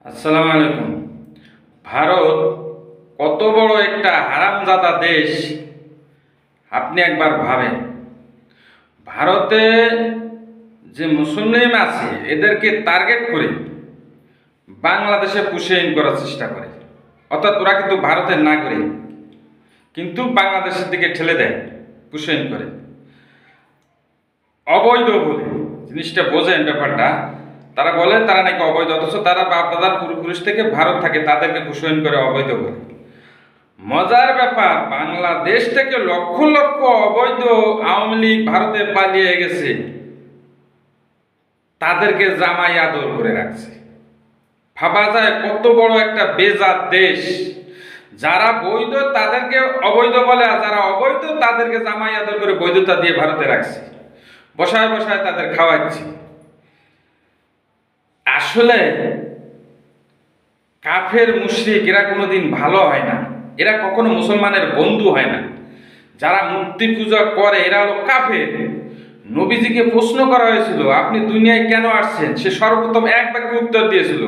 আসসালামু আলাইকুম। ভারত কত বড় একটা হারামজাদা দেশ আপনি একবার ভাবেন। ভারতে যে মুসলিম আছে এদেরকে টার্গেট করে বাংলাদেশে পুষিয়ে করার চেষ্টা করে, অর্থাৎ ওরা কিন্তু ভারতের নাগরিক কিন্তু বাংলাদেশের দিকে ঠেলে দেয়, পুষিয়ে করে অবৈধ বলে। জিনিসটা বোঝেন ব্যাপারটা। তারা বলে তারা নাকি অবৈধ, অথচ তারা বাপ দাদার পূর্বপুরুষ থেকে ভারত থাকে, তাদেরকে পুষণ করে অবৈধ বলে। মজার ব্যাপার, বাংলাদেশ থেকে লক্ষ লক্ষ অবৈধ আওয়ামী লীগ ভারতে পালিয়ে গেছে, তাদেরকে জামাই আদর করে রাখছে। ভাবা যায় কত বড় একটা বেজাত দেশ। যারা বৈধ তাদেরকে অবৈধ বলে, আর যারা অবৈধ তাদেরকে জামাই আদর করে বৈধতা দিয়ে ভারতে রাখছে, বসায় বসায় তাদের খাওয়াচ্ছে। আসলে কাফের মুশরিক এরা কোনোদিন ভালো হয় না, এরা কখনো মুসলমানের বন্ধু হয় না। যারা মূর্তি পূজা করে এরা হলো কাফের। নবীজিকে প্রশ্ন করা হয়েছিল, আপনি দুনিয়ায় কেন আসছেন? সে সর্বপ্রথম এক বাক্যে উত্তর দিয়েছিল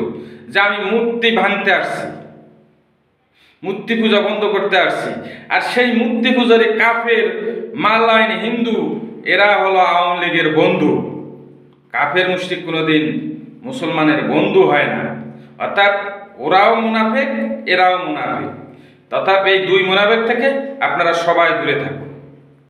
যে আমি মূর্তি ভাঙতে আসছি, মূর্তি পূজা বন্ধ করতে আসছি। আর সেই মূর্তি পূজারী কাফের মালাইন হিন্দু এরা হলো আওয়ামী লীগের বন্ধু। কাফের মুশরিক কোনোদিন মুসলমানের বন্ধু হয় না, অর্থাৎ ওরাও মুনাফিক এরাও মুনাফিক। তথাপি এই দুই মুনাফিক থেকে আপনারা সবাই দূরে থাকুন।